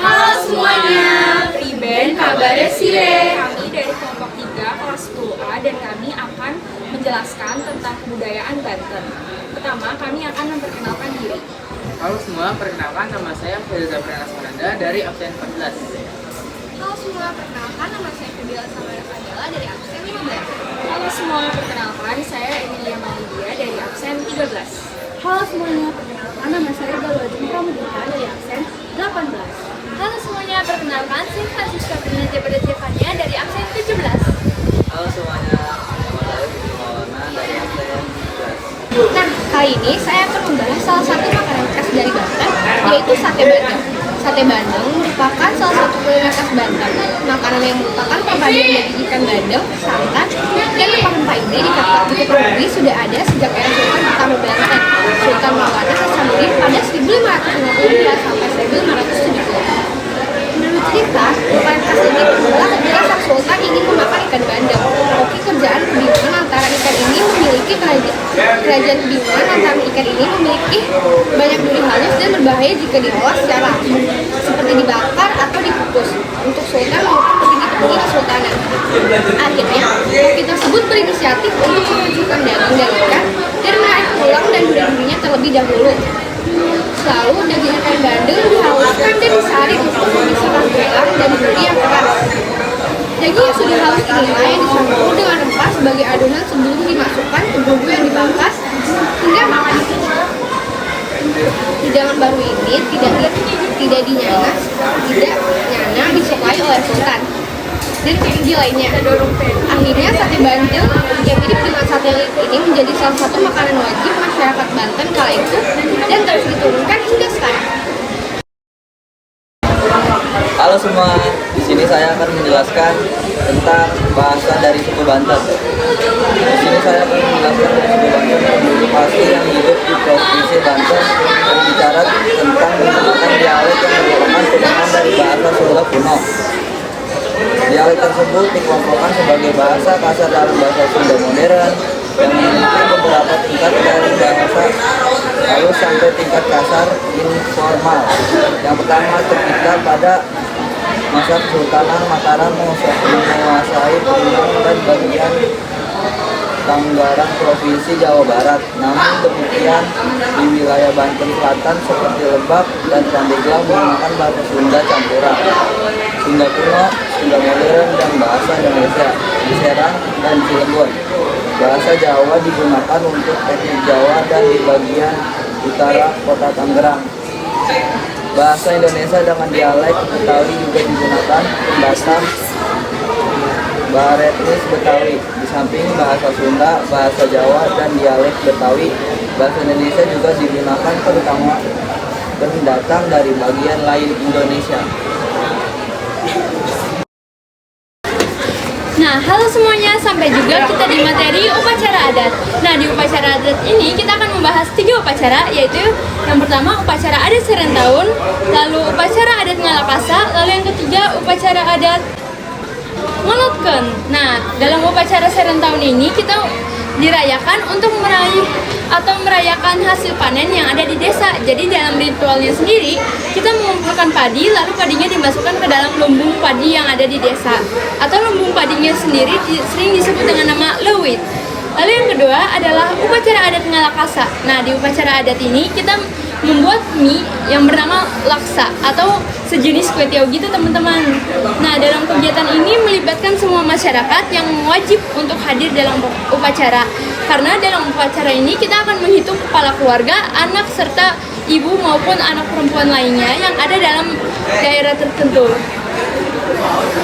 Halo semuanya, Priben, kabarnya Sile. Kami dari kelompok 3 kelas 10A dan kami akan menjelaskan tentang kebudayaan Banten. Pertama, kami akan memperkenalkan diri. Halo semua, perkenalkan nama saya Firza Pranasaranda dari absen 14. Halo semua, perkenalkan nama saya Febiola Samara Fadela dari absen 15. Halo semua, perkenalkan saya Emilia Malidia dari absen 13. Halo semuanya, perkenalkan nama saya Galwajeng Pramudita dari absen 18. Halo semuanya, perkenalkan saya Francisca Pernita Berdecevania dari absen 17. Halo semuanya, nama saya Budi Maulana dari absen 17. Nah, kali ini saya akan membahas salah satu makanan khas dari Banten, yaitu sate bandeng. Sate bandeng merupakan salah satu kuliner khas Banten. Makanan yang merupakan perpaduan dari ikan bandeng, santan, dan rempah-rempah ini diketahui sudah ada sejak era Sultan pertama Banten, Sultan Maulana Hasanuddin pada 1552 sampai 1570. Menurut cerita, makanan khas ini bermula ketika sang sultan ingin memakan ikan bandeng. Hoki kerjaan kebingungan antara ikan ini memiliki kerajaan kebingungan antara ikan ini memiliki banyak duri halus dan berbahaya jika diolah secara langsung, seperti dibakar atau dikukus. Untuk sultan maupun petinggi-petinggi kesultanan. Akhirnya, hoki tersebut berinisiatif untuk menghancurkan daging dan ikan dan menarik tulang dan duri-durinya terlebih dahulu. Lalu daging ikan bandeng dihaluskan dan disaring untuk memisahkan tulang dan duri yang keras. Daging yang sudah halus inilah yang dicampur dengan rempah sebagai adonan sebelum dimasukkan ke bumbu yang dibangkas hingga makan. Hidangan baru ini tidak nyana disukai oleh sultan dan petinggi lainnya. Akhirnya sate bandeng yang mirip dengan sate lilit ini menjadi salah satu makanan wajib masyarakat Banten kala itu dan terus diturunkan hingga sekarang. Halo semua, di sini saya akan menjelaskan tentang bahasa dari suku Banten. Di sini saya akan menjelaskan dari suku Banten penduduk asli yang hidup di provinsi Banten dan bicara tentang menggunakan dialek yang merupakan turunan dari bahasa Sunda kuno. Dialek tersebut dikelompokkan sebagai bahasa kasar dalam bahasa Sunda modern yang memiliki beberapa tingkat dari bahasa halus sampai tingkat kasar informal. Yang pertama tercipta pada masa Kesultanan Mataram menguasai Pegunungan dan bagian Tanggarang Provinsi Jawa Barat. Namun demikian di wilayah Banten Selatan seperti Lebak dan Pandeglang menggunakan bahasa Sunda campuran, Sunda kuno, Sunda modern, dan bahasa Indonesia di Serang dan Cilegon. Bahasa Jawa digunakan untuk etnis Jawa dan di bagian utara kota Tangerang. Bahasa Indonesia dengan dialek Betawi juga digunakan Batam, Baretnis Betawi. Di samping bahasa Sunda, bahasa Jawa, dan dialek Betawi, bahasa Indonesia juga digunakan terutama pendatang dari bagian lain Indonesia. Nah, halo semuanya, sampai juga kita di materi upacara adat. Nah, di upacara adat ini kita akan membahas 3 upacara, yaitu yang pertama upacara adat Serentahun, lalu upacara adat Ngalakasa, lalu yang ketiga upacara adat Ngelotken. Nah, dalam upacara Serentahun ini kita dirayakan untuk merayakan hasil panen yang ada di desa. Jadi dalam ritualnya sendiri, kita mengumpulkan padi, lalu padinya dimasukkan ke dalam lumbung padi yang ada di desa. Atau lumbung padinya sendiri sering disebut dengan nama lewit. Lalu yang kedua adalah upacara adat Ngalakasa. Nah, di upacara adat ini kita membuat mie yang bernama laksa atau sejenis kue tiaw gitu teman-teman. Nah, dalam kegiatan ini melibatkan semua masyarakat yang wajib untuk hadir dalam upacara. Karena dalam upacara ini kita akan menghitung kepala keluarga, anak serta ibu maupun anak perempuan lainnya yang ada dalam daerah tertentu.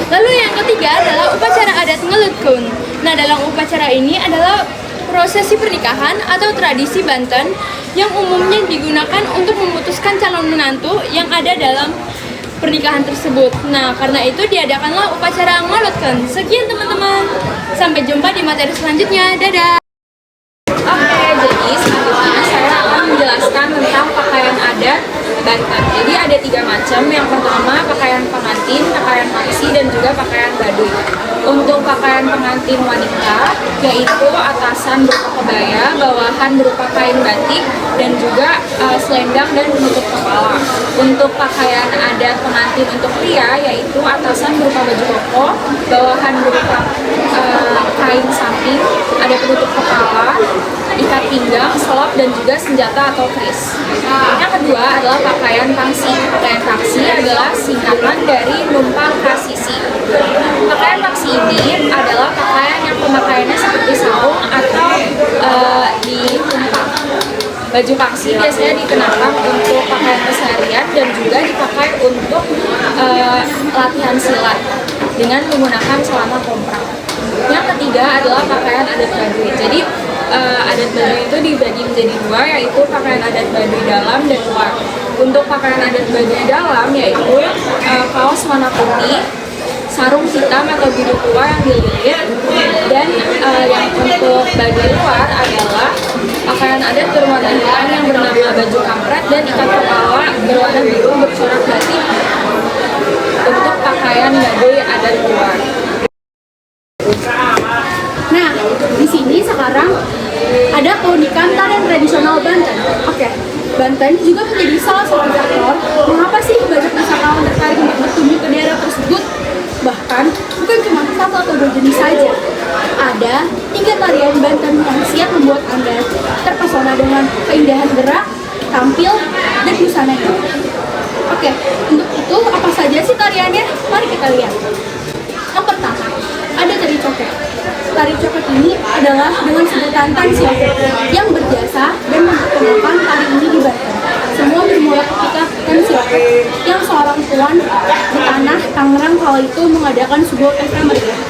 Lalu yang ketiga adalah upacara adat Ngelutkeun. Nah, dalam upacara ini adalah prosesi pernikahan atau tradisi Banten yang umumnya digunakan untuk memutuskan calon menantu yang ada dalam pernikahan tersebut. Nah, karena itu diadakanlah upacara Ngelutkeun. Sekian teman-teman. Sampai jumpa di materi selanjutnya. Dadah. Oke, jadi selanjutnya saya akan menjelaskan tentang pakaian adat Banten. Jadi ada 3 macam. Yang pertama pakaian pengantin, pakaian paksi, dan juga pakaian baduy. Untuk pakaian pengantin wanita, yaitu atasan berupa kebaya, bawahan berupa kain batik, dan juga selendang dan penutup kepala. Untuk pakaian adat pengantin untuk pria, yaitu atasan berupa baju koko, bawahan berupa kain samping, ada penutup kepala, ikat pinggang, selop, dan juga senjata atau kris. Yang kedua adalah pakaian paksi. Pakaian paksi adalah singkatan dari numpang kasisi. Pakaian paksi ini adalah pakaian yang pemakaiannya seperti sarung atau ditumpang. Baju paksi biasanya dikenakan untuk pakaian keseharian dan juga dipakai untuk latihan silat dengan menggunakan celana komprak. Yang ketiga adalah pakaian adat Baduy. Jadi adat Baduy itu dibagi menjadi 2, yaitu pakaian adat Baduy dalam dan luar. Untuk pakaian adat Baduy dalam yaitu kaos warna putih, sarung hitam atau biru tua yang dililit, dan yang untuk Baduy luar adalah pakaian adat berwarna hitam yang bernama baju kampret dan ikat kepala berwarna biru bercorak batik. Untuk pakaian Baduy adat luar. Nah, di sini sekarang ada keunikan tarian tradisional Banten. Oke, Banten juga menjadi salah satu faktor mengapa sih banyak wisatawan tertarik untuk berkunjung ke daerah tersebut. Bahkan bukan cuma 1 atau 2 jenis saja. Ada 3 tarian Banten yang siap membuat Anda terpesona dengan keindahan gerak, tampil, dan busananya. Oke, untuk itu apa saja sih tariannya? Mari kita lihat. Yang pertama, ada tari coket. Tari coket ini adalah dengan sebutan Tan Sioket yang berjasa dan memperkenalkan tari ini di Banten. Semua bermula ketika Tan Sioket yang seorang tuan di tanah Tangerang kala itu mengadakan sebuah pesta meriah.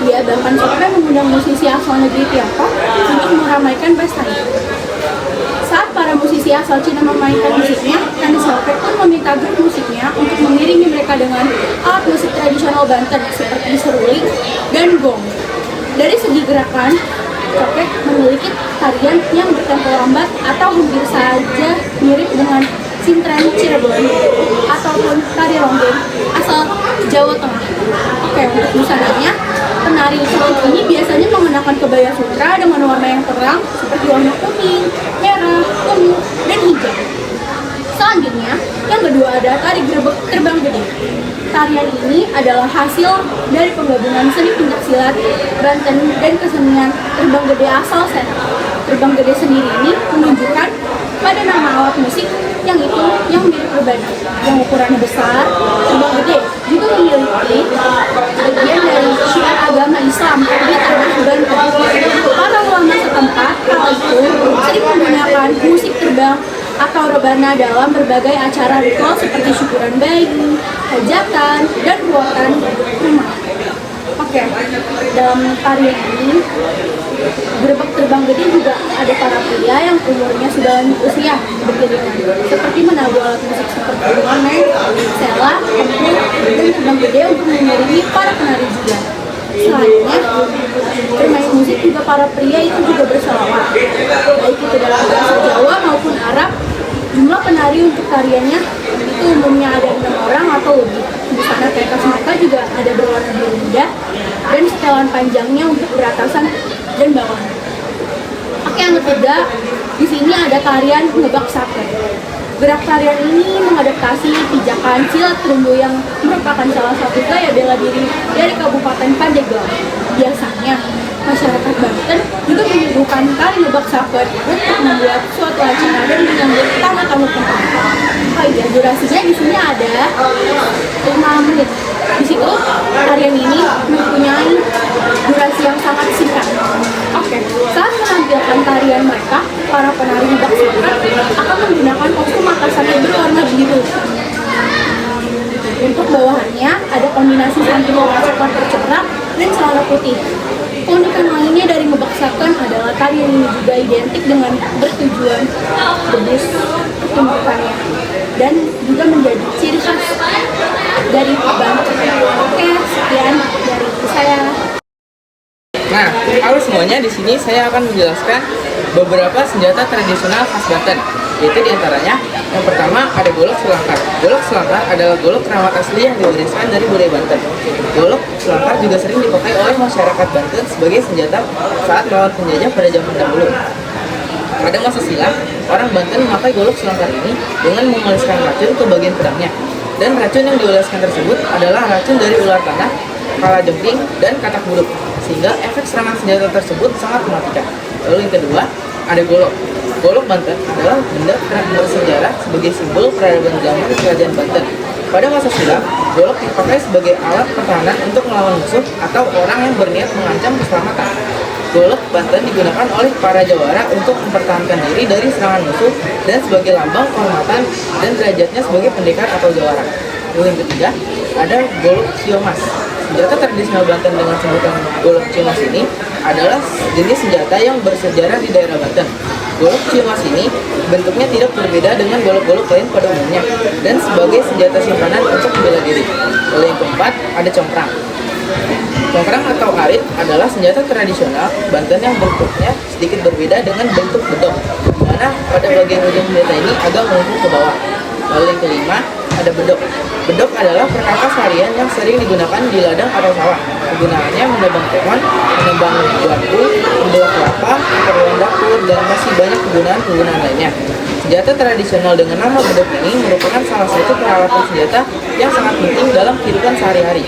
Dia bahkan sampai mengundang musisi asal negeri Tiongkok untuk meramaikan pesta itu. Saat para musisi asal Cina memainkan musiknya, Tan Sioket pun meminta grup musiknya untuk mengiringi mereka dengan alat musik tradisional Banten seperti seruling dan gong. Dari segi gerakan, coket memiliki tarian yang bertempo lambat atau hampir saja mirip dengan sintren Cirebon ataupun tari ronggeng asal Jawa Tengah. Oke, untuk busananya, penari coket ini biasanya mengenakan kebaya sutra dengan warna yang terang seperti warna kuning, merah, ungu, dan hijau. Selanjutnya, yang kedua ada tari gerebek terbang gede. Tarian ini adalah hasil dari penggabungan seni pencaksilat Banten dan kesenian terbang gede asal Serang. Terbang gede sendiri ini menunjukkan pada nama alat musik yang mirip rebana, yang ukurannya besar. Terbang gede juga memiliki bagian dari syiar agama Islam di tanah Banten. Para ulama setempat kala itu sering menggunakan musik terbang atau rebana dalam berbagai acara ritual seperti syukuran bayi, hajatan, dan buatan rumah. Oke, dalam tarian ini, gerebek terbang gede juga ada para pria yang umurnya sudah lanjut usia beriringan, seperti menabuh alat musik seperti orneng, sela, kempul, dan terbang gede untuk mengiringi para penari juga. Selanjutnya, bermain musik juga para pria itu juga berselawat, baik itu dalam bahasa Jawa maupun Arab. Jumlah penari untuk tariannya itu umumnya ada 6 orang atau lebih. Busana pentas mereka juga ada berwarna biru muda dan setelan panjangnya untuk beratasan dan bawahan. Oke, yang ketiga, di sini ada tarian ngebak saker. Gerak tarian ini mengadaptasi pijakan silat terumbu yang merupakan salah satu gaya bela diri dari Kabupaten Pandeglang. Biasanya, masyarakat Banten juga menyuguhkan tari ngebak saker untuk membuat suatu acara dan menyambut tamu-tamu penonton. Oh iya, durasinya di sini ada 5 menit. Di situ tarian ini mempunyai durasi yang sangat singkat. Oke, saat menampilkan tarian mereka, para penari ngebak saker akan menggunakan kostum atasan yang berwarna biru. Untuk bawahannya ada kombinasi samping warna coklat tercorak dan celana putih. Keunikan lainnya dari ngebak saker adalah tarian ini juga identik dengan bertujuan debus pertunjukannya dan juga menjadi ciri khas dari Banten. Oke, sekian dari saya. Nah, halo semuanya, di sini saya akan menjelaskan beberapa senjata tradisional khas Banten. Yaitu diantaranya, yang pertama ada golok selangkar. Golok selangkar adalah golok keramat asli yang diwariskan dari budaya Banten. Golok selangkar juga sering dipakai oleh masyarakat Banten sebagai senjata saat melawan penjajah pada zaman dahulu. Pada masa silam, orang Banten memakai golok selangkar ini dengan mengoleskan racun ke bagian pedangnya. Dan racun yang dioleskan tersebut adalah racun dari ular tanah, kalajengking, dan katak buruk, sehingga efek serangan senjata tersebut sangat mematikan. Lalu yang kedua, ada golok. Golok Banten adalah benda bersejarah sebagai simbol peradaban zaman kerajaan Banten. Pada masa silam, golok dipakai sebagai alat pertahanan untuk melawan musuh atau orang yang berniat mengancam keselamatan. Golok Banten digunakan oleh para jawara untuk mempertahankan diri dari serangan musuh dan sebagai lambang kehormatan dan derajatnya sebagai pendekar atau jawara. Lalu yang ketiga, ada golok Ciomas. Senjata tradisional Banten dengan sebutan golok Ciomas ini adalah jenis senjata yang bersejarah di daerah Banten. Golok Ciomas ini bentuknya tidak berbeda dengan golok-golok lain pada umumnya dan sebagai senjata simpanan untuk membela diri. Lalu yang keempat, ada congkrang. Congkrang atau arit adalah senjata tradisional Banten yang bentuknya sedikit berbeda dengan bentuk bedok, di mana pada bagian ujung senjata ini agak melengkung ke bawah. Lalu yang kelima, ada bedok. Bedok adalah perkakas harian yang sering digunakan di ladang atau sawah. Kegunaannya menebang pohon, menebang bambu, membelah kelapa, keperluan dapur, dan masih banyak kegunaan lainnya. Senjata tradisional dengan nama bedok ini merupakan salah satu peralatan senjata yang sangat penting dalam kehidupan sehari-hari.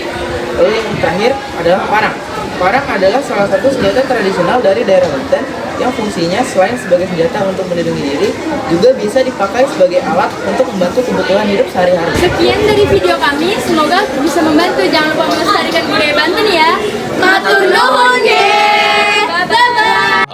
Lalu yang terakhir adalah parang. Parang adalah salah satu senjata tradisional dari daerah Banten yang fungsinya selain sebagai senjata untuk melindungi diri, juga bisa dipakai sebagai alat untuk membantu kebutuhan hidup sehari-hari. Sekian dari video kami, semoga bisa membantu. Jangan lupa melestarikan budaya Banten ya. Matur nuhun ge. Bye bye.